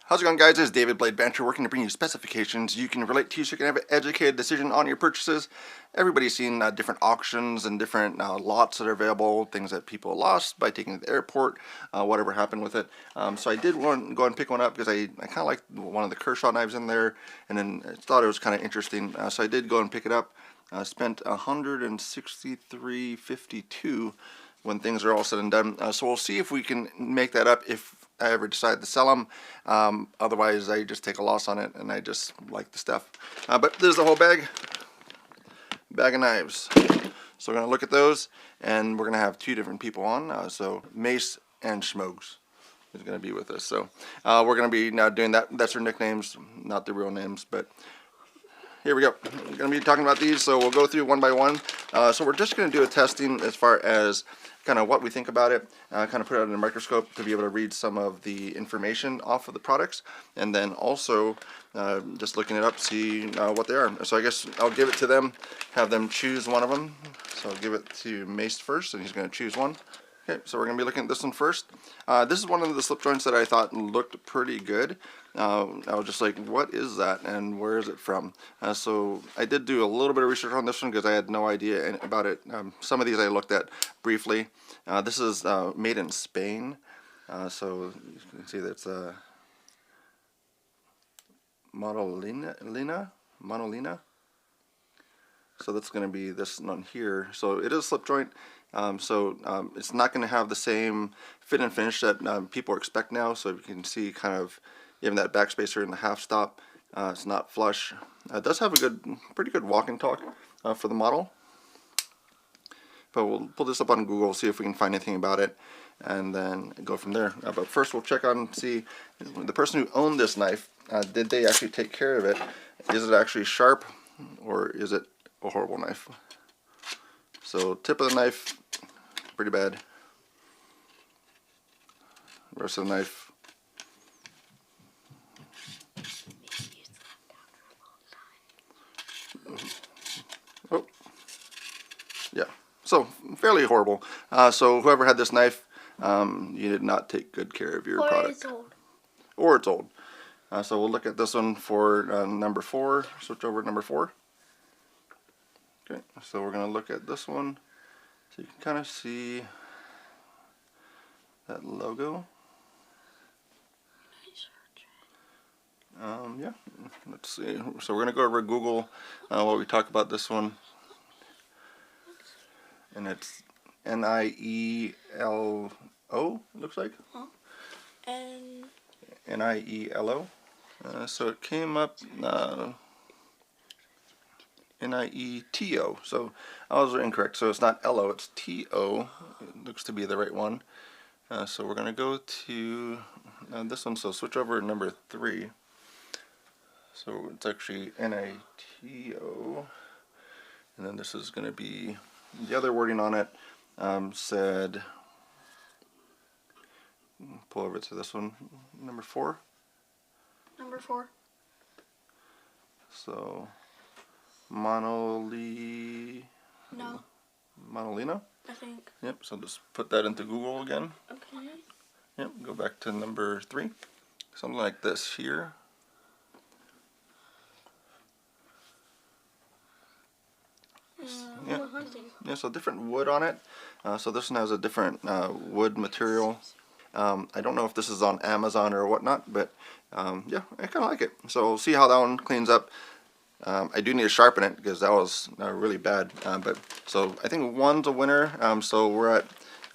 How's it going, guys? This is David Blade Banter, working to bring you specifications you can relate to so you can have an educated decision on your purchases. Everybody's seen different auctions and different lots that are available, things that people lost by taking it to the airport, whatever happened with it. So I did want to go and pick one up because I kind of liked one of the Kershaw knives in there, and then I thought it was kind of interesting. So I did go and pick it up. Spent $163.52 when things are all said and done. So we'll see if we can make that up if I ever decide to sell them. Otherwise, I just take a loss on it, and I just like the stuff. But there's the whole bag of knives. So we're going to look at those, and we're going to have two different people on. So Mace and Schmogs is going to be with us. So we're going to be now doing that. That's their nicknames, not their real names, but here we go. We're going to be talking about these, so we'll go through one by one. So we're just going to do a testing as far as kind of what we think about it, kind of put it under a microscope to be able to read some of the information off of the products, and then also just looking it up, see what they are. So I guess I'll give it to them, have them choose one of them. So I'll give it to Mace first, and he's going to choose one. Okay, so we're going to be looking at this one first. This is one of the slip joints that I thought looked pretty good. I was just like, what is that and where is it from? So I did do a little bit of research on this one because I had no idea about it. Some of these I looked at briefly. This is made in Spain. So you can see that's Monolina. So that's going to be this one here. So it is a slip joint. It's not going to have the same fit and finish that people expect now. So you can see kind of even that backspacer in the half stop. It's not flush. It does have a pretty good walking talk for the model. But we'll pull this up on Google, see if we can find anything about it, and then go from there. But first we'll check on, see the person who owned this knife, did they actually take care of it? Is it actually sharp, or is it a horrible knife? So tip of the knife, pretty bad. Rest of the knife. Oh, yeah. So fairly horrible. So whoever had this knife, you did not take good care of your product. Or it's old. Or it's old. So we'll look at this one for number 4. Switch over to number 4. Okay, so we're going to look at this one. So you can kind of see that logo. Yeah, let's see. So we're going to go over to Google while we talk about this one. And it's N-I-E-L-O, it looks like. N-I-E-L-O. So it came up N-I-E-T-O. So I was incorrect. So it's not L-O, it's T-O. It looks to be the right one. So we're going to go to this one. So switch over to number 3. So it's actually N-I-T-O. And then this is going to be the other wording on it. Said, pull over to this one, number 4. Number 4. So Monolina, I think. Yep, so just put that into Google again. Okay. Yep, go back to number 3. Something like this here. Yeah, so different wood on it. So this one has a different wood material. I don't know if this is on Amazon or whatnot, but yeah, I kind of like it. So we'll see how that one cleans up. I do need to sharpen it because that was really bad. But so I think one's a winner. So we're at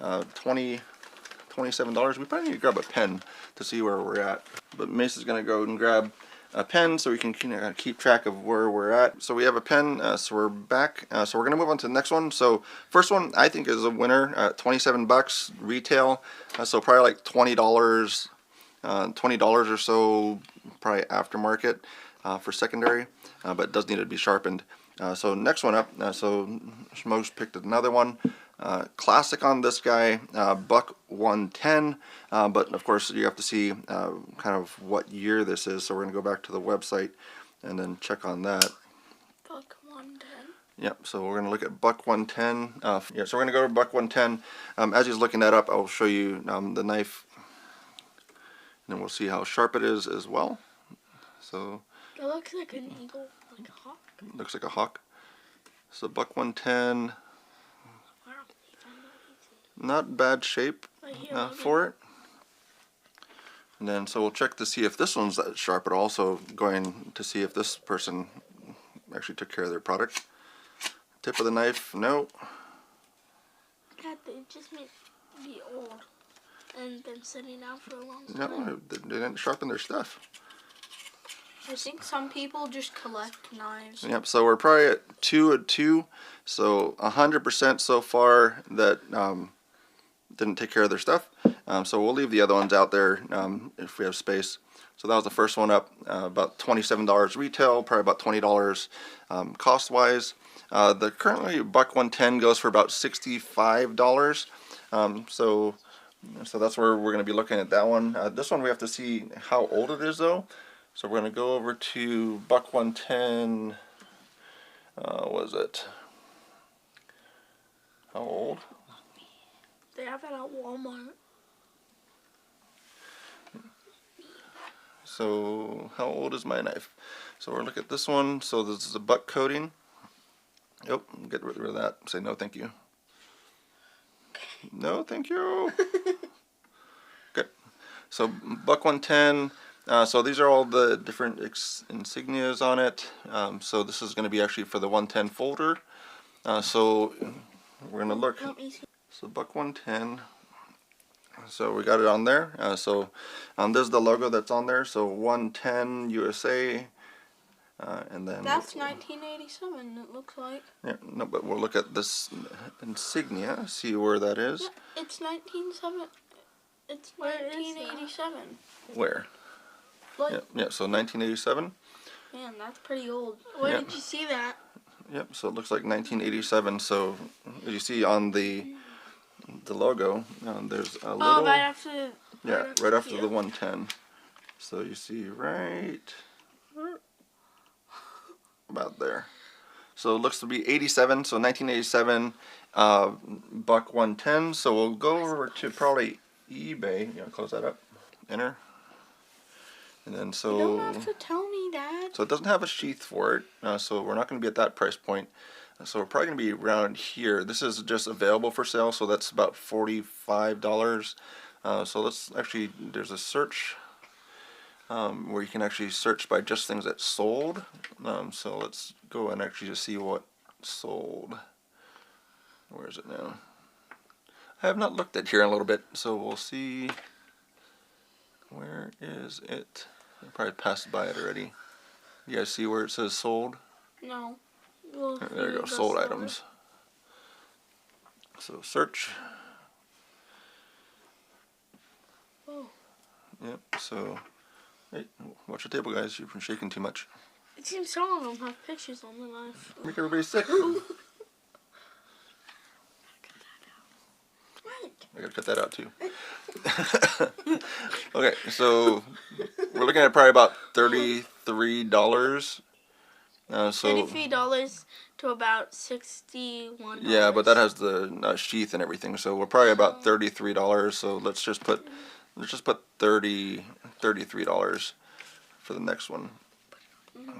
$27. We probably need to grab a pen to see where we're at. But Mace is going to go and grab a pen so we can keep track of where we're at. So we have a pen, so we're back. So we're going to move on to the next one. So first one I think is a winner, $27 retail. So probably like $20 or so, probably aftermarket for secondary, but it does need to be sharpened. So next one up, so Schmogs picked another one. Classic on this guy, buck 110, but of course you have to see kind of what year this is, so we're going to go back to the website and then check on that. Buck 110? Yep, so we're going to look at buck 110. Yeah, so we're going to go to buck 110. As he's looking that up, I'll show you the knife and then we'll see how sharp it is as well. So It looks like an eagle, like a hawk. looks like a hawk. So buck 110, Wow, these are not easy. not bad shape Right here, for it. And then so we'll check to see if this one's that sharp at all. So going to see if this person actually took care of their product. Tip of the knife, no. God, they just may be old and been sitting out for a long time. No, they didn't sharpen their stuff. I think some people just collect knives. Yep, so we're probably at 2 of 2. So 100% so far that didn't take care of their stuff. So we'll leave the other ones out there if we have space. So that was the first one up, about $27 retail, probably about $20 cost-wise. The currently buck 110 goes for about $65. So that's where we're going to be looking at that one. This one we have to see how old it is though. So we're going to go over to buck 110. What is it? How old? They have it at Walmart. So how old is my knife? So we're looking at this one. So this is a buck coating. Yep, get rid of that. Say no, thank you. No, thank you. Good. So buck 110. So these are all the different insignias on it. So this is going to be actually for the 110 folder. So we're going to look. Let me see. So buck 110. So we got it on there. So this is the logo that's on there. So 110 USA. And then That's 1987, it looks like. yeah, no, but we'll look at this insignia, see where that is. Yeah, it's 1987. It's Where is that? 1987. Where? Like, Yeah, so 1987. man, that's pretty old. Where Yeah. did you see that? Yep, so it looks like 1987. So as you see on the logo, there's a little, Oh, right after. yeah, right after here. the 110. So you see right about there. So it looks to be 87, so 1987, buck 110. So we'll go over to probably eBay. Close that up, enter. And then You don't have to tell me that. so it doesn't have a sheath for it, so we're not going to be at that price point. So we're probably going to be around here. This is just available for sale, so that's about $45. So let's actually, there's a search where you can actually search by just things that sold. So let's go and actually just see what sold. Where is it now? I have not looked at here in a little bit, so we'll see. Where is it? I probably passed by it already. You guys see where it says sold? No. We'll There you go, see the sold seller. items. So search. Oh. Yep, so, hey, watch your table guys, you've been shaking too much. It seems some of them have pictures on the knife. Make everybody sick. I gotta cut that out too. Okay, so we're looking at probably about $33. So $33 to about $61. yeah, but that has the sheath and everything. So we're probably about $33. So let's just put $33 for the next one.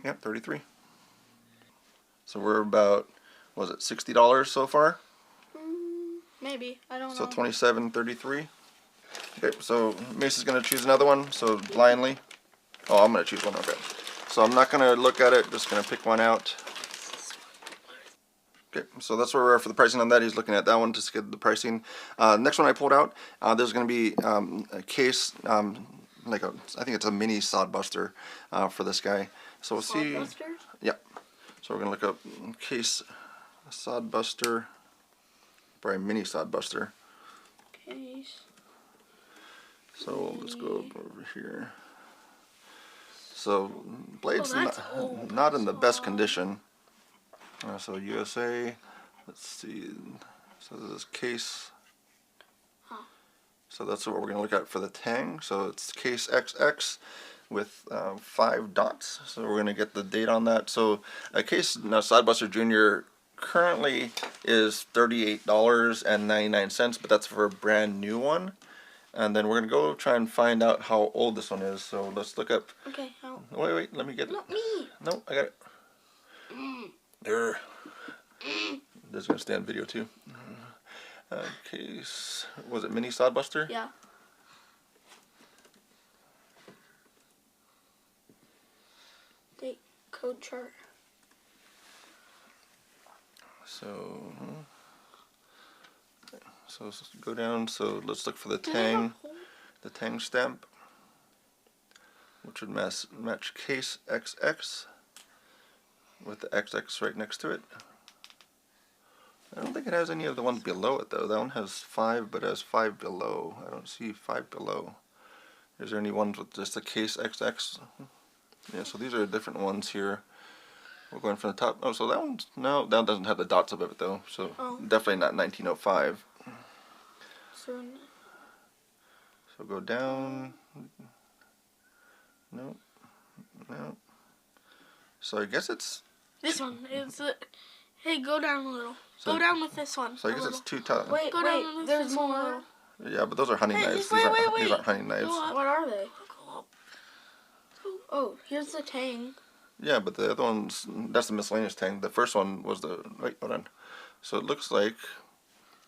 Yep, 33. So we're about, was it $60 so far? Maybe. I don't So know. $27.33. Okay, so Mace is gonna choose another one. So blindly. Oh, I'm gonna choose one. Okay. So I'm not gonna look at it. Just gonna pick one out. Okay, so that's where we're at for the pricing on that. He's looking at that one to get the pricing. Next one I pulled out. There's gonna be a case, like a, I think it's a mini sod buster for this guy. So we'll see. Sawbusters? Yep. So we're gonna look up case sod buster. Probably mini sod buster. Case. So let's go over here. So blade's that's old. not in the best condition. So USA. Let's see. So this is case. Huh. So that's what we're going to look at for the Tang. So it's case XX with 5 dots. So we're going to get the date on that. So a case Sodbuster Junior currently is $38.99, but that's for a brand new one. And then we're gonna go try and find out how old this one is. So let's look up. Okay, how? Wait, let me get it. Not me. No, I got it. There. This is gonna stay on video too. Case, was it mini sodbuster? Yeah. Date code chart. So let's go down. So let's look for the Do they have Tang, hole? the Tang stamp, which would match case XX with the XX right next to it. I don't think it has any of the ones below it though. That one has 5, but it has 5 below. I don't see 5 below. Is there any ones with just a case XX? Yeah, so these are different ones here. We're going from the top. Oh, so that one's, no, that one doesn't have the dots above it though. So definitely not 1905. So So go down. No. So I guess it's. this one is. Hey, go down a little. So- go down with this one. So I guess it's 2 top. Wait, Go down with there's this one a more. little. Yeah, but those are hunting Hey, knives. wait, wait. These aren't hunting knives. Go up. What are they? Go up. Oh, here's the Tang. Yeah, but the other one's, that's the miscellaneous Tang. The first one was the, wait, hold on. So it looks like,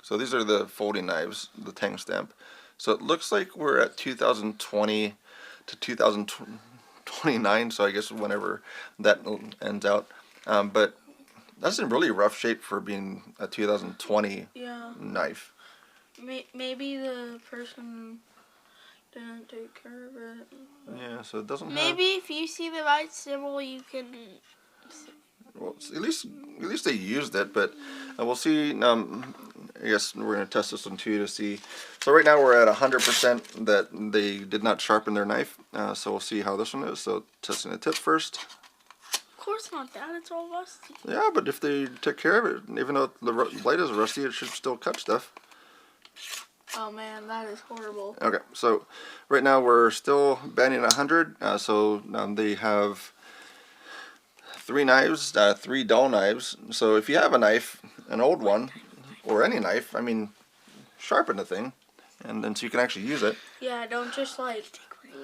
so these are the folding knives, the Tang stamp. So it looks like we're at 2020 to 2029, so I guess whenever that ends out. But that's in really rough shape for being a 2020 Yeah. knife. Maybe the person didn't take care of it. Yeah, so it doesn't have... Maybe if you see the right symbol, you can. Well, at least they used it, but we'll see. I guess we're gonna test this one too to see. So right now we're at 100% that they did not sharpen their knife. So we'll see how this one is. So testing the tip first. Of course not that. It's all rusty. Yeah, but if they took care of it, even though the blade is rusty, it should still cut stuff. Oh man, that is horrible. Okay, so right now we're still banding at 100. So they have 3 knives, 3 dull knives. So if you have a knife, an old one, or any knife, I mean, sharpen the thing, and then so you can actually use it. Yeah, don't just like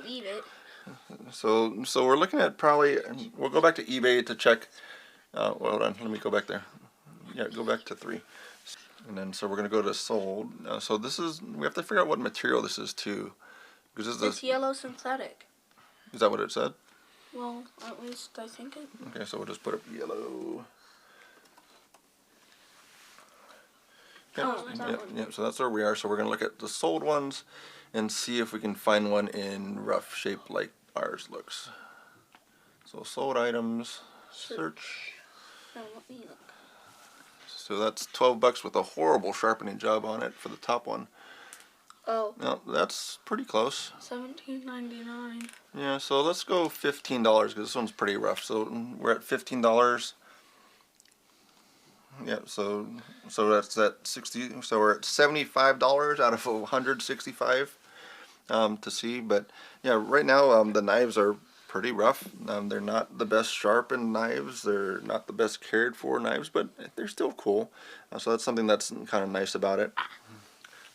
leave it. So we're looking at probably, we'll go back to eBay to check. Well, hold on, let me go back there. Yeah, go back to 3. And then, so we're going to go to sold. So this is, we have to figure out what material this is too. Because this It's yellow synthetic. is that what it said? Well, at least I think it. Okay, so we'll just put up yellow. Yep, Oh, that one. yep, so that's where we are. So we're going to look at the sold ones and see if we can find one in rough shape like ours looks. So sold items, search. No, let me look. So that's $12 with a horrible sharpening job on it for the top one. Oh, No, that's pretty close. $17.99. Yeah, so let's go $15 because this one's pretty rough. So we're at $15. Yeah, so that's at 60. So we're at $75 out of 165 to see. But yeah, right now the knives are pretty rough. They're not the best sharpened knives. They're not the best cared for knives, but they're still cool. So that's something that's kind of nice about it.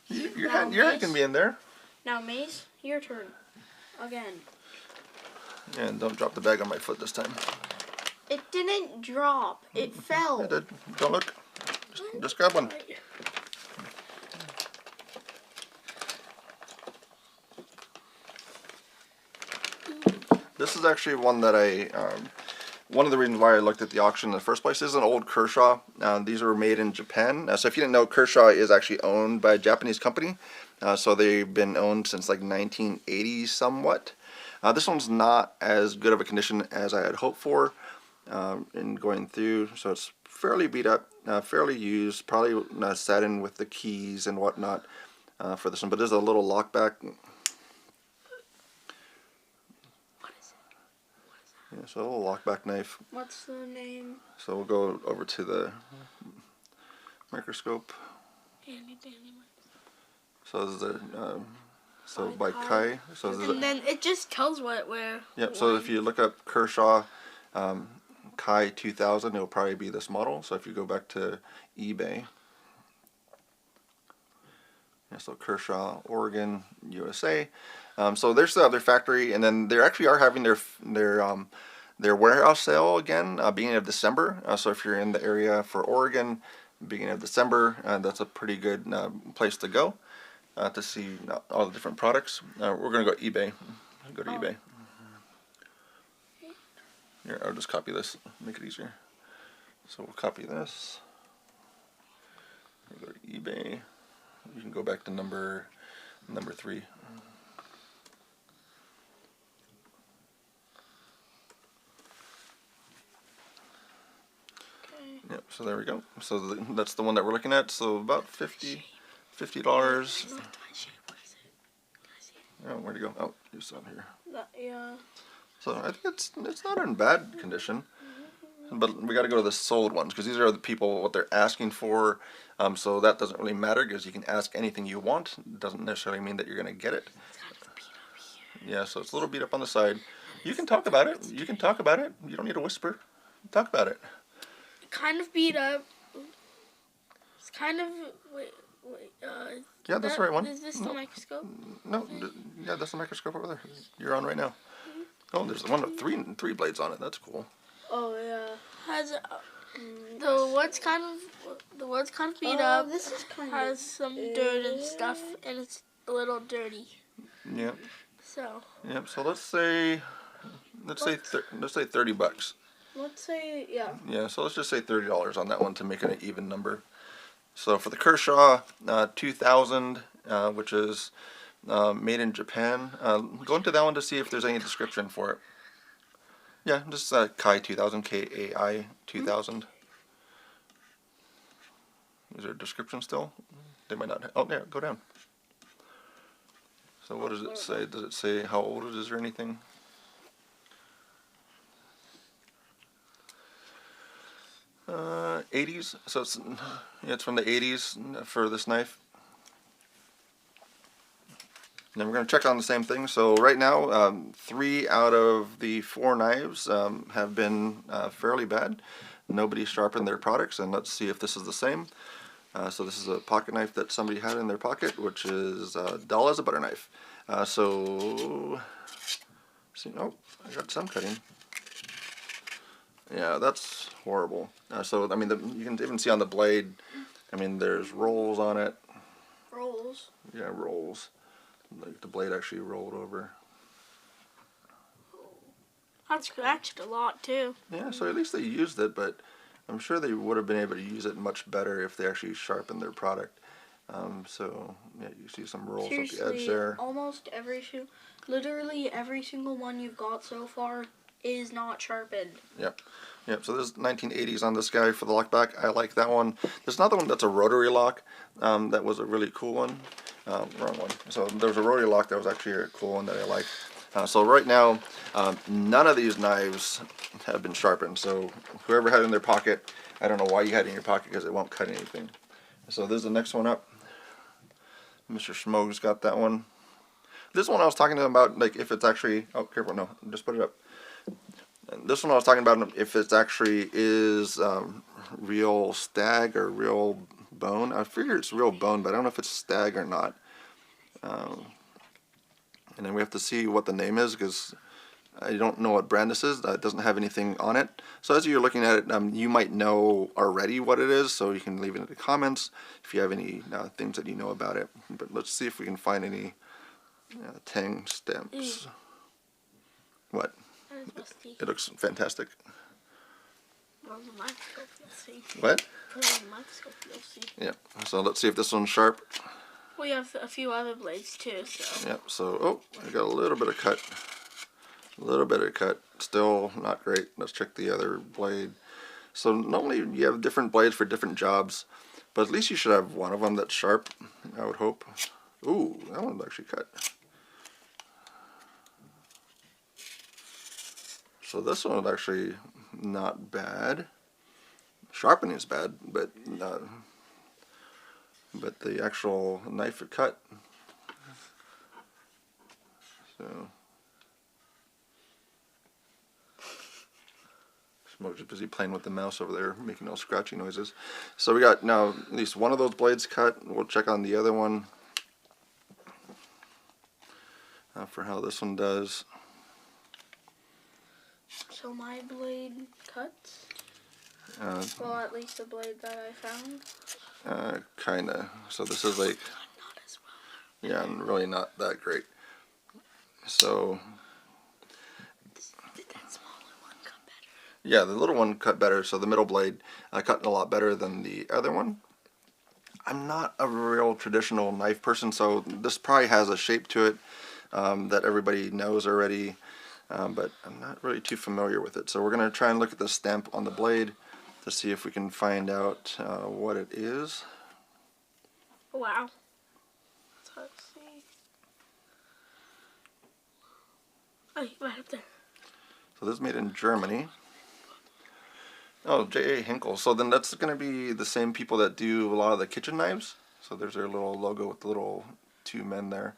Your hand can be in there. Now, Mace, your turn. Again. And don't drop the bag on my foot this time. It didn't drop. It fell. It did. Don't look. Just grab one. This is actually one that one of the reasons why I looked at the auction in the first place. This is an old Kershaw. These were made in Japan. So if you didn't know, Kershaw is actually owned by a Japanese company. So they've been owned since like 1980 somewhat. This one's not as good of a condition as I had hoped for in going through. So it's fairly beat up, fairly used, probably sat in with the keys and whatnot for this one. But there's a little lockback. Yeah, so a little lockback knife. What's the name? So we'll go over to the microscope. Handy dandy. So this is the so By by Kai. Kai. So this is And then it just tells where. yep. So if you look up Kershaw Kai 2000, it'll probably be this model. So if you go back to eBay, Yeah, so Kershaw, Oregon, USA. So there's the other factory, and then they actually are having their warehouse sale again, beginning of December. So if you're in the area for Oregon, beginning of December, that's a pretty good place to go to see all the different products. We're gonna go to eBay. Go to eBay. Here, I'll just copy this, make it easier. So we'll copy this. We'll go to eBay. You can go back to number 3. Yep, so there we go. So that's the one that we're looking at. So about $50. Oh, where'd it go? Oh, it's on here. Yeah. So I think it's not in bad condition. But we got to go to the sold ones because these are the people what they're asking for. So that doesn't really matter because you can ask anything you want. It doesn't necessarily mean that you're going to get it. Yeah, so it's a little beat up on the side. You can talk about it. You can talk about it. You don't need to whisper. Talk about it. Kind of beat up. It's kind of Yeah, that's the right one. Is this the microscope? No, yeah, that's the microscope over there. You're on right now. Oh, there's one with three blades on it. That's cool. Oh yeah. Has the wood's kind of beat up. This is kind has some dirt and stuff, and it's a little dirty. Yeah. So. Yep. So let's say $30. Let's say yeah. Yeah. So let's just say $30 on that one to make it an even number. So for the Kershaw 2000, which is made in Japan, go into that one to see if there's any description for it. Yeah, just Kai 2000, Kai 2000. Is there a description still? They might not. Oh, yeah, go down. So what does it say? Does it say how old it is or anything? '80s. So it's from the '80s for this knife. And then we're going to check on the same thing. So right now, 3 out of the 4 knives have been fairly bad. Nobody sharpened their products, and let's see if this is the same. So this is a pocket knife that somebody had in their pocket, which is dull as a butter knife. So, see, oh, I got some cutting. Yeah, that's horrible. So, I mean, you can even see on the blade, I mean, there's rolls on it. Rolls. Yeah, rolls. Like the blade actually rolled over. I've scratched a lot too. Yeah, so at least they used it, but I'm sure they would have been able to use it much better if they actually sharpened their product. So yeah, you see some rolls up the edge there. Almost literally every single one you've got so far is not sharpened. Yep. Yep, so this is 1980s on this guy for the lock back. I like that one. There's another one that's a rotary lock. That was a really cool one. Wrong one. So there was a rotary lock that was actually a cool one that I like. So right now, none of these knives have been sharpened. So whoever had it in their pocket, I don't know why you had it in your pocket because it won't cut anything. So this is the next one up. Mr. Schmogue's got that one. This one I was talking to him about, like if it's actually, oh careful, no, just put it up. And this one I was talking about if it actually is real stag or real bone. I figure it's real bone, but I don't know if it's stag or not. And then we have to see what the name is because I don't know what brand this is. It doesn't have anything on it. So as you're looking at it, you might know already what it is, so you can leave it in the comments if you have any things that you know about it. But let's see if we can find any tang stamps. What? It looks fantastic. Well, the microscope, you'll see. What? Put it on the microscope, you'll see. Yeah. So let's see if this one's sharp. We have a few other blades too, so. Yep. So, oh, I got a little bit of cut. A little bit of cut. Still not great. Let's check the other blade. So normally you have different blades for different jobs, but at least you should have one of them that's sharp, I would hope. Ooh, that one's actually cut. So this one is actually not bad. Sharpening is bad, but the actual knife it cut. So Smoke's busy playing with the mouse over there, making all scratchy noises. So we got now at least one of those blades cut. We'll check on the other one. for how this one does. So my blade cuts. Uh, Well, at least the blade that I found. Kinda. So this is like, Not as well. yeah, really not that great. So Did that smaller one cut better? yeah, the little one cut better. So the middle blade cut a lot better than the other one. I'm not a real traditional knife person, so this probably has a shape to it that everybody knows already, but I'm not really too familiar with it. So we're going to try and look at the stamp on the blade to see if we can find out what it is. Wow. Let's see. Oh, right up there. So this is made in Germany. Oh, J.A. Hinkle. So then that's going to be the same people that do a lot of the kitchen knives. So there's their little logo with the little two men there.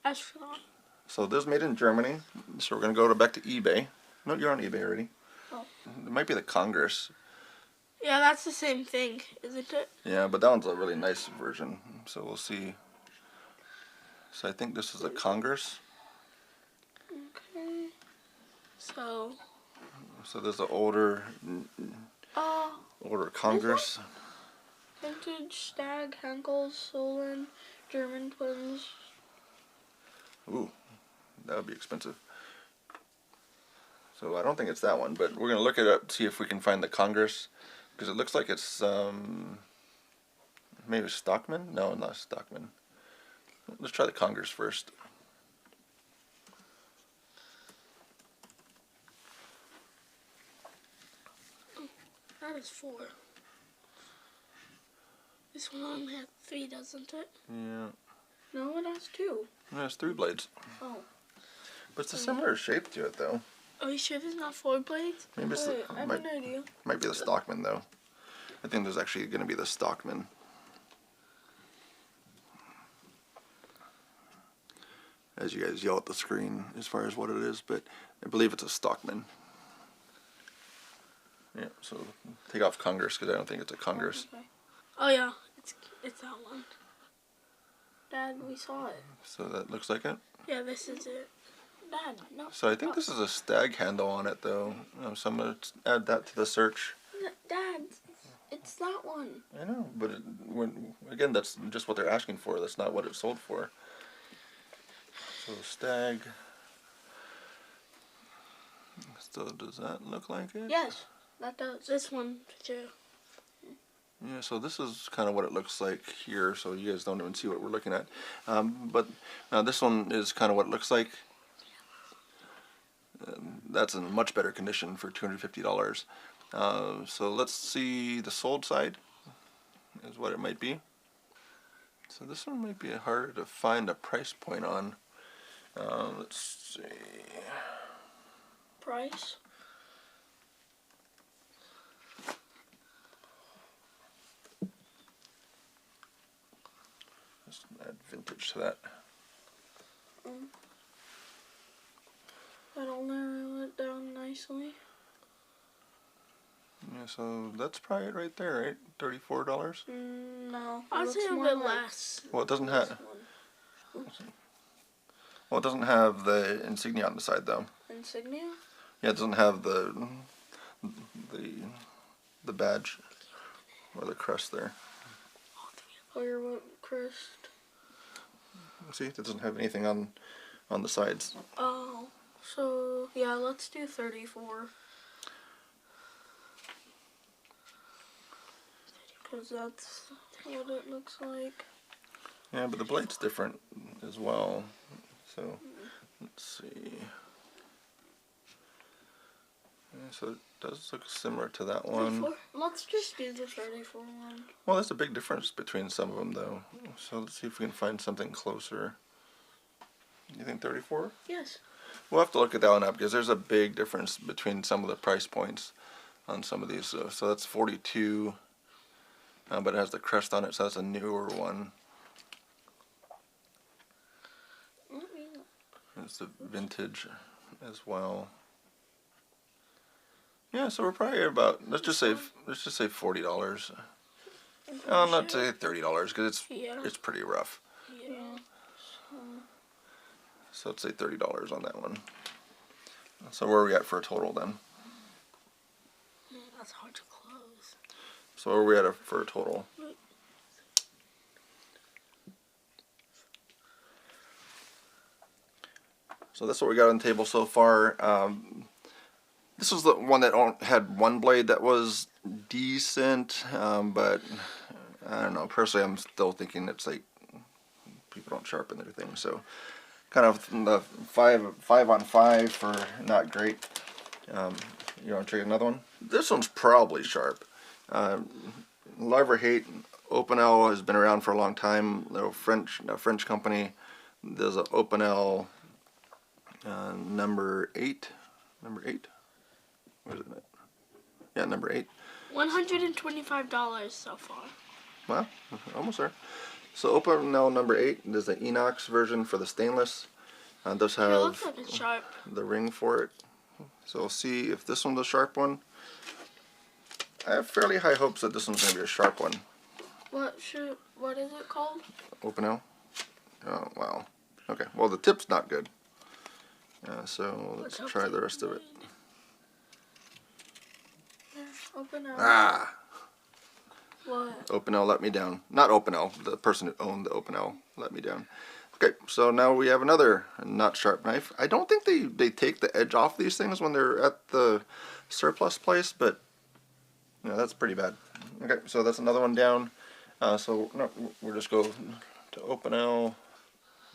Astronaut. So this is made in Germany. So we're going to go back to eBay. No, you're on eBay already. Oh. It might be the Congress. Yeah, that's the same thing, isn't it? Yeah, but that one's a really nice version. So we'll see. So I think this is a Congress. Okay. So. So there's the older Congress. Vintage Stag, Henkel, Solon, German twins. Ooh, that would be expensive. So I don't think it's that one, but we're gonna look it up, see if we can find the Congress, because it looks like it's maybe Stockman. No, not Stockman. Let's try the Congress first. That is 4. This one only has 3, doesn't it? Yeah, No, it has 2. there's 3 blades. Oh. But it's a similar shape to it, though. Are you sure there's not 4 blades? Maybe it's Wait, I have an idea. might be the Stockman, though. I think there's actually going to be the Stockman. As you guys yell at the screen as far as what it is, but I believe it's a Stockman. Yeah, so take off Congress because I don't think it's a Congress. Okay. Oh yeah, it's that one. Dad, we saw it. So that looks like it. Yeah, this is it. Dad, no. So I think this is a stag handle on it, though. So I'm going to add that to the search. Dad, it's that one. I know, but again, that's just what they're asking for. That's not what it's sold for. So stag. So does that look like it? Yes, that does. This one too. Yeah, so this is kind of what it looks like here, so you guys don't even see what we're looking at. But this one is kind of what it looks like. That's in much better condition for $250. So let's see the sold side is what it might be. So this one might be harder to find a price point on. Let's see. Price? Let's add vintage to that. That'll narrow it down nicely. Yeah, so that's probably it right there, right? $34. No. I'd say a bit less. Well, it doesn't have. Well, it doesn't have the insignia on the side, though. Insignia? Yeah, it doesn't have the badge or the crest there. Or what crest? See, it doesn't have anything on the sides. Oh, so yeah, let's do 34. Because that's what it looks like. Yeah, but the blade's different as well. So let's see. Yeah, so it does look similar to that one. 34? Let's just do the 34 one. Well, there's a big difference between some of them, though. So let's see if we can find something closer. You think 34? Yes. We'll have to look at that one up because there's a big difference between some of the price points on some of these. So that's 42, but it has the crest on it, so that's a newer one. It's the vintage as well. Yeah, so we're probably about let's just say $40. I'll not say $30 because it's pretty rough. Yeah. So let's say $30 on that one. So where are we at for a total then? Man, that's hard to close. So where are we at for a total? So that's what we got on the table so far. This was the one that had one blade that was decent, but I don't know. Personally, I'm still thinking it's like people don't sharpen their things, so kind of the 5-on-5 for not great. You want to try another one? This one's probably sharp. Love or hate, Opinel has been around for a long time. They're a French company. There's an Opinel number 8. Where is it? Yeah, number 8. $125 so far. Well, almost there. So Opinel number 8. There's the inox version for the stainless. Does It have looks like it's sharp. the ring for it. So we'll see if this one's a sharp one. I have fairly high hopes that this one's going to be a sharp one. What is it called? Opinel. Oh, wow. Okay, well the tip's not good. So let's try the rest of it. Open up. Ah! What? Opinel let me down. Not Opinel, the person who owned the Opinel let me down. Okay, so now we have another not sharp knife. I don't think they take the edge off these things when they're at the surplus place, but you know, that's pretty bad. Okay, so that's another one down. So no, we'll just go to Opinel.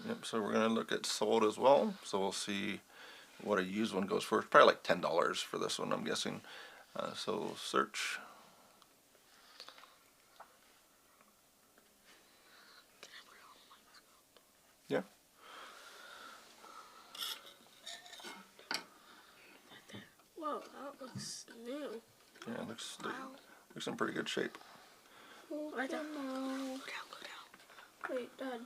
Yep, so we're going to look at sold as well. So we'll see what a used one goes for. It's probably like $10 for this one, I'm guessing. So search. Yeah. Whoa, that looks new. Yeah, it looks in pretty good shape. Oh, I don't know. Go down. Wait, Dad.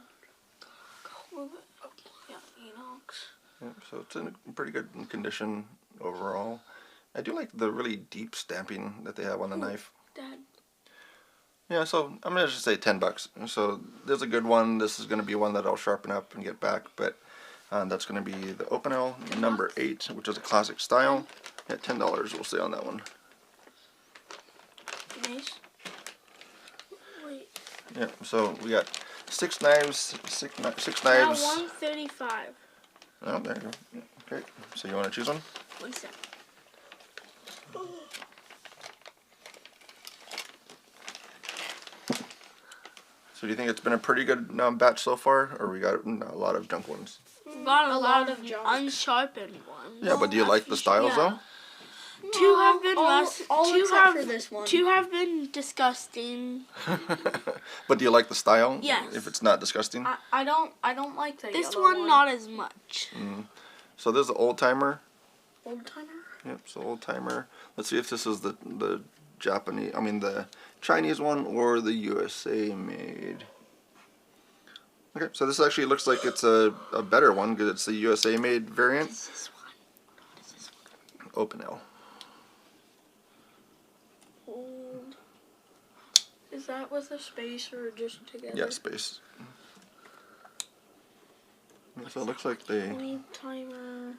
Move it. Oh, yeah, inox. Yeah, so it's in pretty good condition overall. I do like the really deep stamping that they have on the knife. Dad. Yeah, so I'm gonna just say $10. So there's a good one. This is gonna be one that I'll sharpen up and get back, but that's gonna be the Opinel number 8, which is a classic style. At $10, we'll say on that one. Mace. Wait. Yeah, so we got 6 knives, six Now knives. 135. Oh, there you go. Yeah, okay, so you want to choose one? 1 sec. So do you think it's been a pretty good batch so far, or we got a lot of junk ones? Got a A lot lot of of junk. unsharpened ones. Yeah, but do you like the styles though? Two have been all two except have for this one. Two have been disgusting. But do you like the style? Yes. If it's not disgusting? I don't like the This yellow one not as much. So there's the old timer. Old timer. Yep, so old timer. Let's see if this is the Japanese, the Chinese one or the USA made. Okay, so this actually looks like it's a better one because it's the USA made variant. What is this one? What is this one? Opinel. Old. Is that with a space or just together? Yeah, space. Yeah, so it looks like they. Old timer.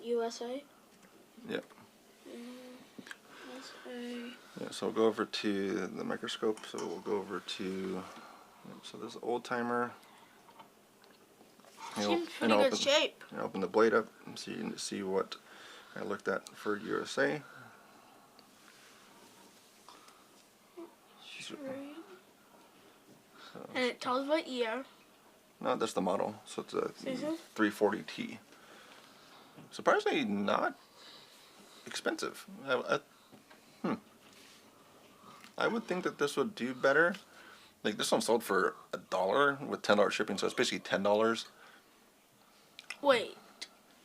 USA. Yep. USA. Yeah, so we'll go over to the microscope. So we'll go over to. So this old timer. Seems pretty good shape. Open the blade up so you can see what I looked at for USA. And it tells what year. No, that's the model. So it's a Mhm. 340T. Surprisingly not expensive. I would think that this would do better. Like this one sold for $1 with $10 shipping, so it's basically $10. Wait.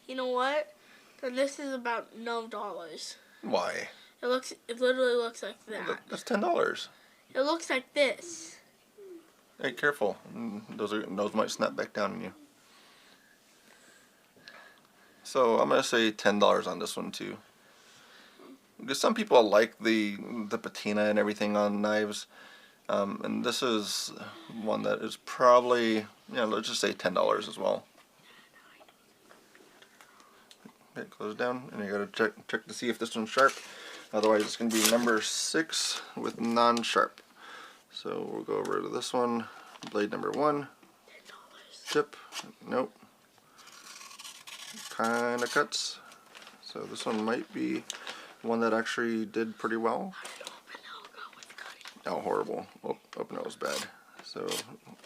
You know what? Then this is about $9. Why? It literally looks like that. That's $10. It looks like this. Hey, careful. Those might snap back down on you. So I'm gonna say $10 on this one too. Because some people like the patina and everything on knives, and this is one that is probably let's just say $10 as well. Hit close down, and you gotta check to see if this one's sharp. Otherwise, it's gonna be number 6 with non-sharp. So we'll go over to this one. Blade number 1. Tip. Nope. Kinda cuts. So this one might be one that actually did pretty well. Oh, horrible. Oh, open nose bad. So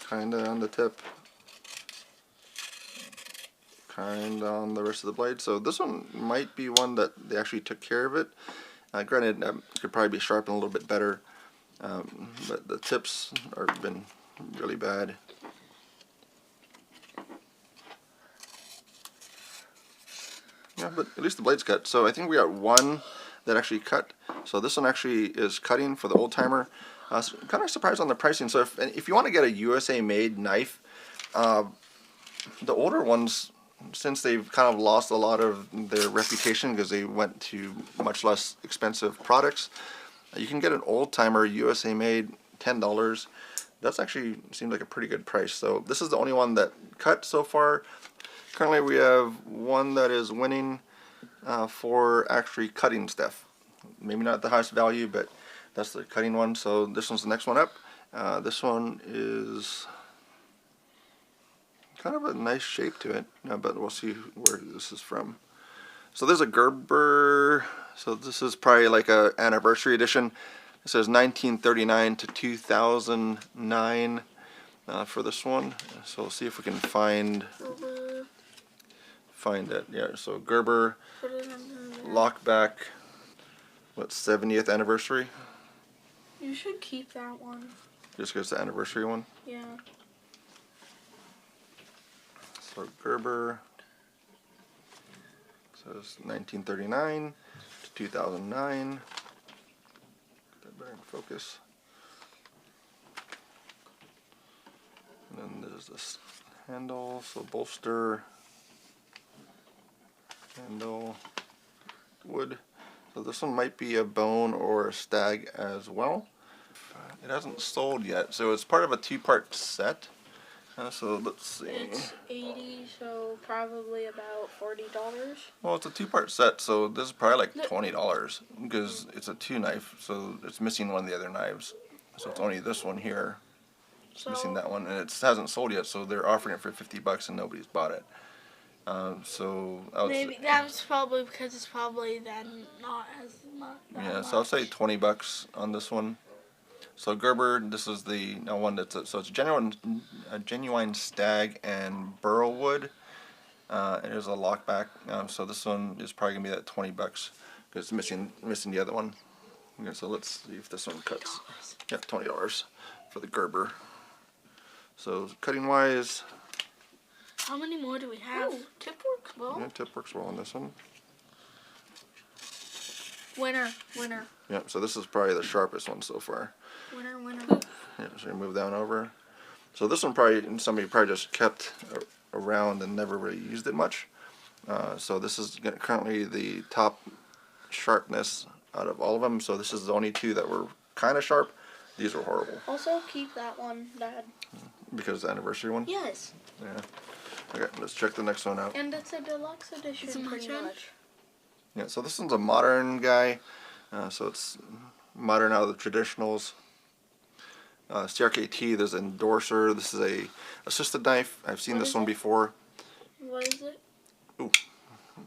kinda on the tip. Kinda on the rest of the blade. So this one might be one that they actually took care of it. Granted, it could probably be sharpened a little bit better. But the tips have been really bad. Yeah, but at least the blade's cut. So I think we got one that actually cut. So this one actually is cutting for the old timer. Kind of surprised on the pricing. So if you want to get a USA made knife, the older ones, since they've kind of lost a lot of their reputation because they went to much less expensive products, you can get an old timer USA made, $10. That's actually seems like a pretty good price. So this is the only one that cut so far. Currently we have one that is winning for actually cutting stuff. Maybe not the highest value, but that's the cutting one. So this one's the next one up. This one is kind of a nice shape to it, but we'll see where this is from. So there's a Gerber. So this is probably like a anniversary edition. It says 1939 to 2009 for this one. So we'll see if we can find it. Yeah, so Gerber, lockback, what, 70th anniversary? You should keep that one. Just because it's the anniversary one? Yeah. So Gerber, says 1939 to 2009. Get that better in focus. And then there's this handle, so bolster, handle, wood. So this one might be a bone or a stag as well. It hasn't sold yet, so it's part of a 2-part set. So let's see. It's 80, so probably about $40. Well, it's a 2-part set, so this is probably like $20 because it's a 2 knife, so it's missing one of the other knives. So it's only this one here. It's missing that one, and it hasn't sold yet, so they're offering it for $50 and nobody's bought it. So I would Maybe that's probably because it's probably then not as much. Yeah, so I'll say $20 on this one. So Gerber, this is the one that's so it's a genuine stag and burl wood. It is a lockback. So this one is probably gonna be that $20 because it's missing the other one. Okay, so let's see if this one cuts. Yeah, $20 for the Gerber. So cutting wise. How many more do we have? Tip works well. Yeah, tip works well on this one. Winner. Yeah, so this is probably the sharpest one so far. Winner. Yeah, so we move down over. So this one somebody probably just kept around and never really used it much. So this is currently the top sharpness out of all of them. So this is the only 2 that were kind of sharp. These were horrible. Also keep that one, Dad. Because the anniversary one? Yes. Yeah. Okay, let's check the next one out. And it's a deluxe edition, Is it my pretty turn? much. Yeah, so this one's a modern guy. So it's modern out of the traditionals. CRKT, there's an endorser. This is a assisted knife. I've seen this one before. What is it? Ooh,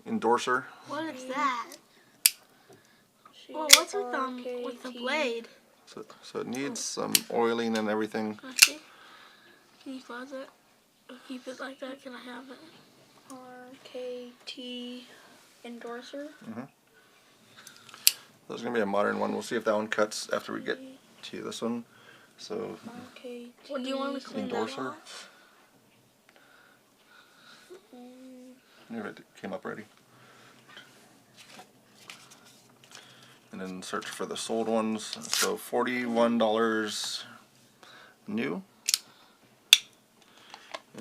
endorser. What is that? Well, what's with the blade? So it needs some oiling and everything. Can I see? Can you close it? Or keep it like that? Can I have it? RKT endorser. There's gonna be a modern one. We'll see if that one cuts after we get to this one. So RKT. What do you want to clean that endorser. off? Maybe it came up already. And then search for the sold ones. So $41 new.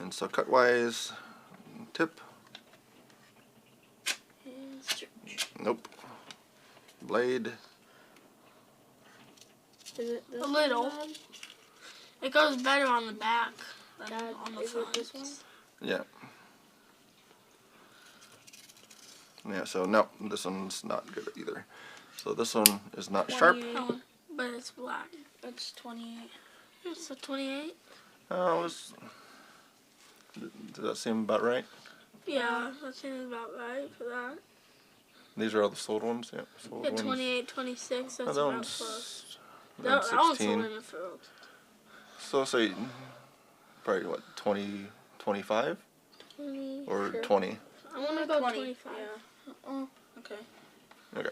And so cut wise, tip. Nope. Blade. Is it this A little. one, Dad? It goes better on the back than Dad, on the is front. it this one? Yeah. Yeah, so no, this one's not good either. So this one is not sharp. 28. Oh, but it's black. It's 28. It's a 28. Does that seem about right? Yeah, that seems about right for that. These are all the sold ones. Yeah, sold Yeah, ones. 28, 26. That's that about one's, close. that That one's one's a 16. limit filled. So say probably what 20, 25 20. or Sure. 20. I want to go 25. Yeah. Oh, okay. Okay.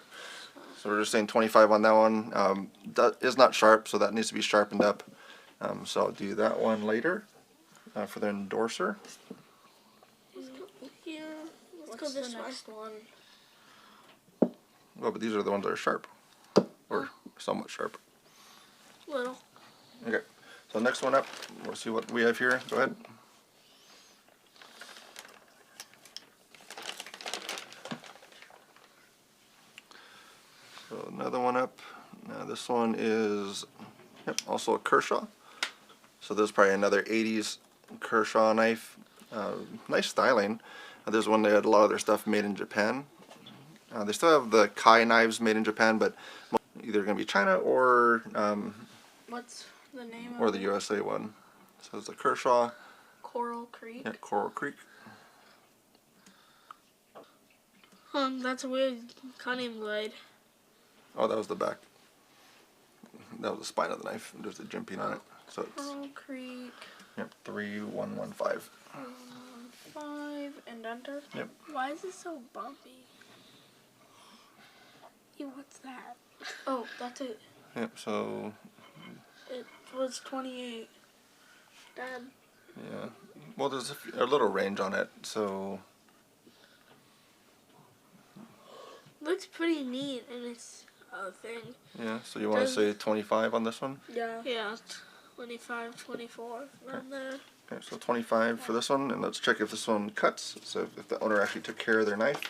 So we're just saying 25 on that one. That is not sharp, so that needs to be sharpened up. So I'll do that one later for the endorser. Let's go here. Let's What's go this the way. next one? Well, but these are the ones that are sharp, or somewhat sharp. Little. Okay. So next one up, we'll see what we have here. Go ahead. So another one up. Now this one is also a Kershaw. So this is probably another 80s Kershaw knife. Nice styling. There's one they had a lot of their stuff made in Japan. They still have the Kai knives made in Japan, but either going to be China or What's the name or of the it? USA one. So it's a Kershaw. Coral Creek. Yeah, Coral Creek. That's a weird cutting blade. Oh, that was the back. That was the spine of the knife. There's a jimping on it. So it's Coral Creek. 3115. 5 and Banter. Yep. Why is it so bumpy? Ew, what's that? Oh, that's it. Yep. So It was 28. Dad. yeah. Well, there's a little range on it. So Looks pretty neat in its thing. yeah. So you want to say 25 on this one? Yeah. Yeah, 25, 24. Around there. Okay. So 25 for this one, and let's check if this one cuts. So if the owner actually took care of their knife.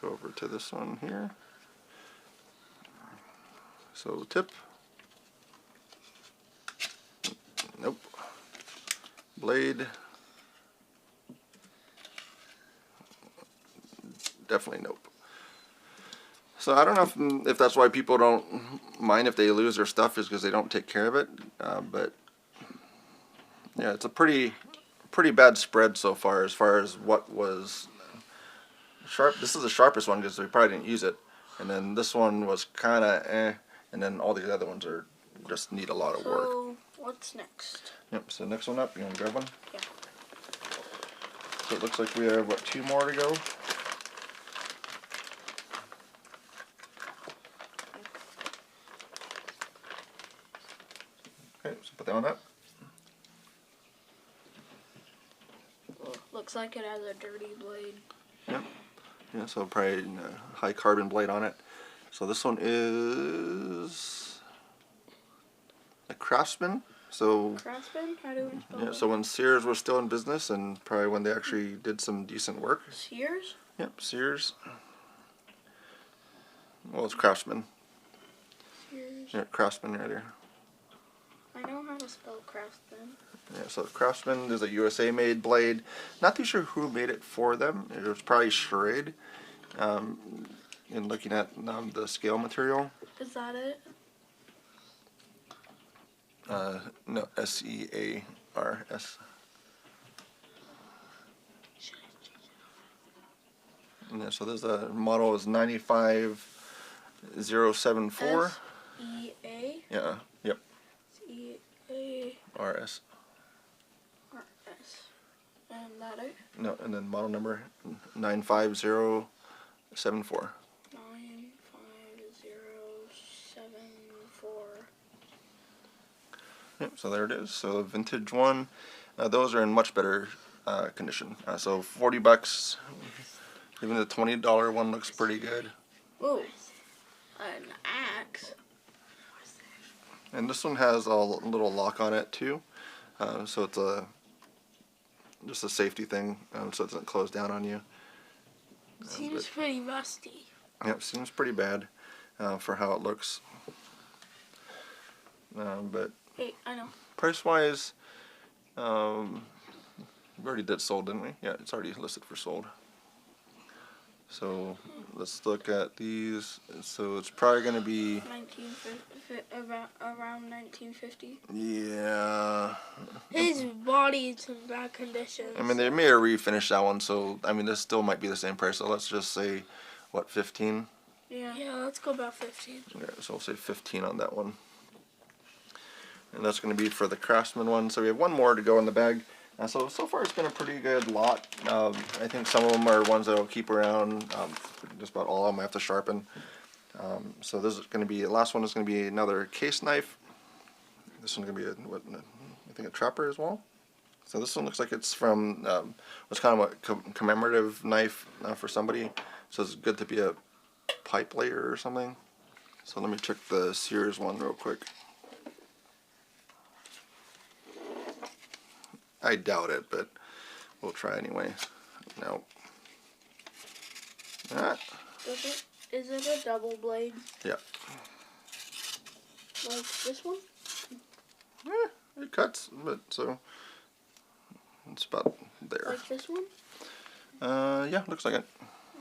Go over to this one here. So tip. Nope. Blade. Definitely nope. So I don't know if that's why people don't mind if they lose their stuff is because they don't take care of it. But yeah, it's a pretty bad spread so far as what was sharp. This is the sharpest one because we probably didn't use it. And then this one was kind of and then all the other ones are just need a lot of work. So, what's next? Yep, so next one up, you want to grab one? Yeah. So it looks like we have, what, 2 more to go? Okay, so put that one up. Well, looks like it has a dirty blade. Yep. Yeah, so probably a high carbon blade on it. So this one is a Craftsman. So Craftsman? How do we spell yeah, it? so when Sears was still in business and probably when they actually did some decent work. Sears? Yep, Sears. Well, it's Craftsman. Sears. Yeah, Craftsman right there. I know how to spell Craftsman. Yeah, so Craftsman is a USA made blade. Not too sure who made it for them. It was probably Charade. In looking at the scale material. Is that it? No, SEARS. Yeah, so this model is 95074. S-E-A? Yeah, yep, C-A-R-S. RS. And that it? No, and then model number 95074. 95074. Yep, so there it is. So the vintage one, those are in much better condition. So $40. Even the $20 one looks pretty good. Ooh. An axe. And this one has a little lock on it too. So it's just a safety thing, so it doesn't close down on you. Seems pretty rusty. Yep, seems pretty bad for how it looks. But Hey, I know. price wise, we already did sold, didn't we? Yeah, it's already listed for sold. So let's look at these. So it's probably going to be, 1950, around 1950. yeah. His body's in bad condition. I mean, they may have refinished that one, so I mean, this still might be the same price. So let's just say, what, 15? Yeah. Yeah, let's go about 15. Okay, so we'll say 15 on that one. And that's going to be for the Craftsman one. So we have one more to go in the bag. So far it's been a pretty good lot. I think some of them are ones that I'll keep around. Just about all of them I have to sharpen. So this is going to be, the last one is going to be another case knife. This one's going to be I think a trapper as well. So this one looks like it's from, what's kind of a commemorative knife for somebody. So it's good to be a pipe layer or something. So let me check the Sears one real quick. I doubt it, but we'll try anyway. No. Ah, Is it a double blade yeah. like this one? It cuts, but so it's about there. Like this one? Yeah, looks like it.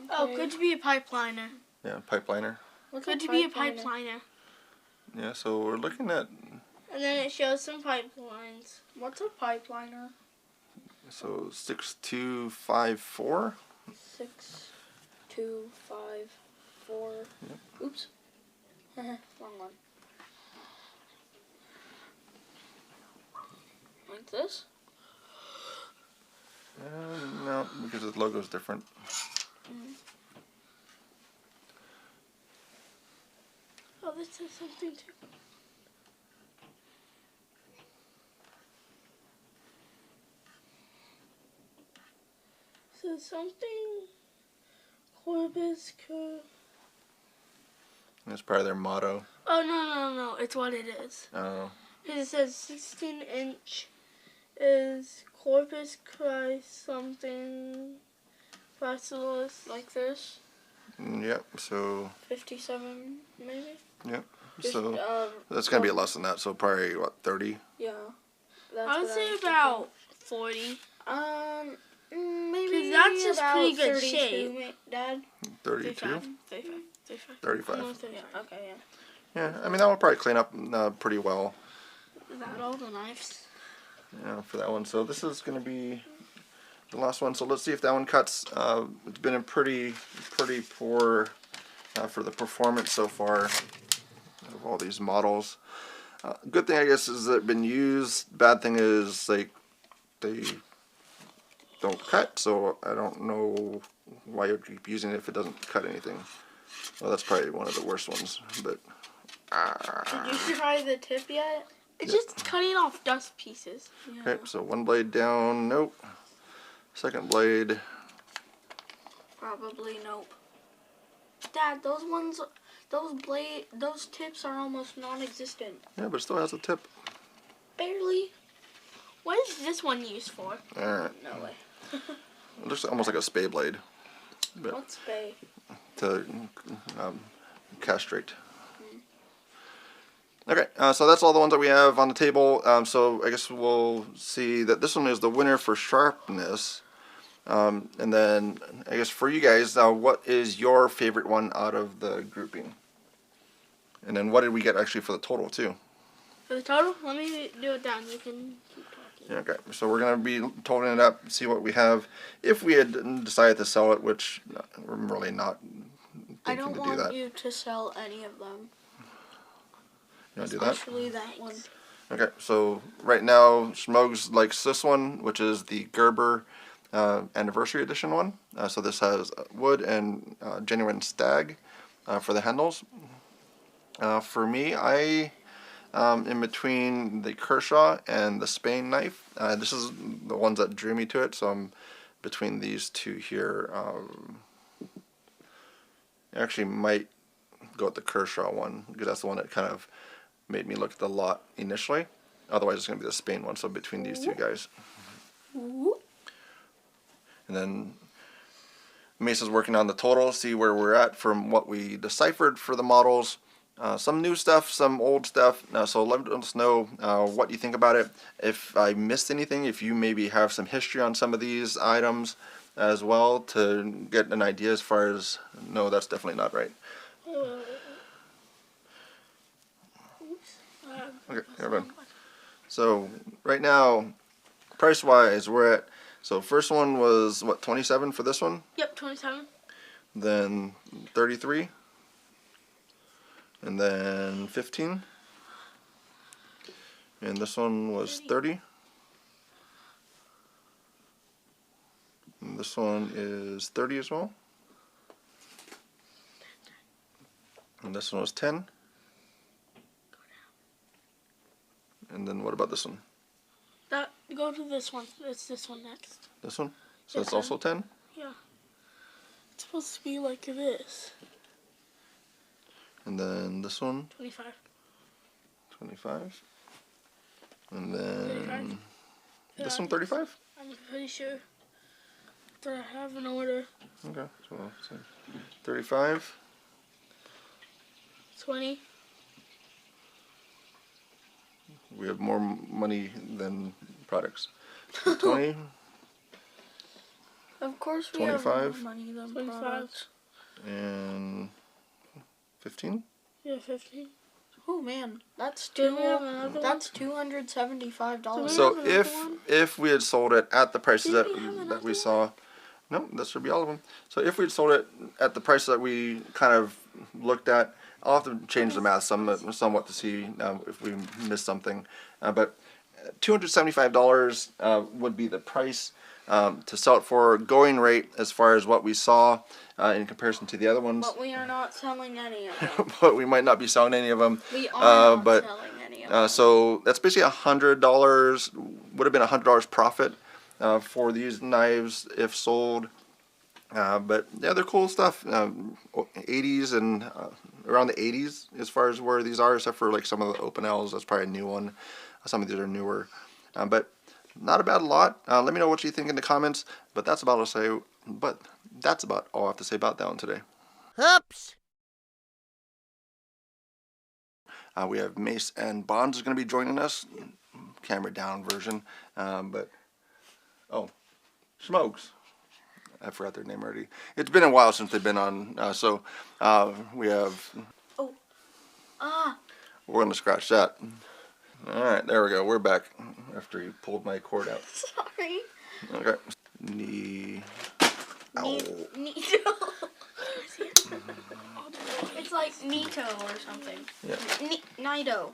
Oh, Okay. could be a pipeliner. Yeah, pipe liner. What's Could a be a pipeliner? pipeliner. Yeah, so we're looking at, And then it shows some pipelines. What's a pipeliner? so 6254. 6, 2, 5, 4. Oops. Wrong one. Like this? No, because the logo's different. Oh, this says something too. Says something. Corbis co. That's probably their motto. Oh, no. It's what it is. Oh, It says 16-inch is Corpus Christ something. Facilis. Like this? yep. So 57 maybe? yep. Just, So that's gonna be less than that. So probably what, 30? Yeah. That's I would what say was about 40. thinking. Maybe 'Cause that's just about pretty good 32, shape. Dad? 32? 35. 35. Almost 35. Yeah, okay, yeah. Yeah, I mean that will probably clean up pretty well. Is that all the knives? Yeah, for that one. So this is going to be the last one. So let's see if that one cuts. It's been a pretty poor for the performance so far of all these models. Good thing I guess is that it's been used. Bad thing is like they don't cut. So I don't know why you would keep using it if it doesn't cut anything. Well, that's probably one of the worst ones. But Did you try the tip yet? It's just cutting off dust pieces. Yeah. okay, so one blade down. Nope. Second blade. Probably nope. Dad, those tips are almost non-existent. Yeah, but it still has a tip. Barely. What is this one used for? Alright. No way. It looks almost like a spay blade. But What's bay? to castrate. Okay, so that's all the ones that we have on the table. So I guess we'll see that this one is the winner for sharpness. And then I guess for you guys, what is your favorite one out of the grouping? And then what did we get actually for the total too? For the total? Let me do it down. You can keep talking. Okay, so we're going to be totaling it up, see what we have. If we had decided to sell it, which we're really not I thinking don't to do want that. you to sell any of them. You want to do that? Especially that one. Okay, so right now Schmogs likes this one, which is the Gerber Anniversary Edition one. So this has wood and genuine stag for the handles. For me, I in between the Kershaw and the Spain knife. This is the ones that drew me to it, so I'm between these two here. I actually might go with the Kershaw one because that's the one that kind of made me look at the lot initially. Otherwise, it's going to be the Spain one. So between these two guys, and then Mace is working on the total, see where we're at from what we deciphered for the models. Some new stuff, some old stuff. So let us know what you think about it. If I missed anything, if you maybe have some history on some of these items, as well to get an idea as far as, no, that's definitely not right. Oops. Okay, hold on. So right now, price wise, we're at, so first one was what, 27 for this one? Yep, 27. Then 33. And then 15. And this one was 30. And this one is 30 as well. And this one was 10. And then what about this one? Go to this one. It's this one next. This one? So Yeah, it's also 10? Yeah. It's supposed to be like this. And then this one? 25. 25. And then 35. this Yeah, one 35? I'm pretty sure that I have an order. Okay, so 35. 20. We have more money than products. 20, Of course we 25. have more money than 25. products. and 15. Yeah, 15. Oh man, that's Do we have another one? that's $275. So have another one? if we had sold it at the prices Did that we have that another we saw, no, that should be all of them. So if we had sold it at the price that we kind of looked at, I'll have to change the math somewhat to see if we missed something. But $275 would be the price to sell it for. Going rate as far as what we saw in comparison to the other ones. But we are not selling any of them. But we might not be selling any of them. We are not but, selling any of them. So that's basically $100. Would have been $100 profit for these knives if sold. But yeah, they're cool stuff. 80s and around the 80s as far as where these are, except for like some of the Open L's. That's probably a new one. Some of these are newer, but not a bad lot. Let me know what you think in the comments. But that's about all I have to say about that one today. Oops. We have Mace and Bonds is going to be joining us, camera down version. But oh, Smokes. I forgot their name already. It's been a while since they've been on, so we have. Oh. Ah. We're gonna scratch that. All right, there we go. We're back after you pulled my cord out. Sorry. Okay. Knee. Ow. Nito. It's like Nito or something. Yeah. Nito.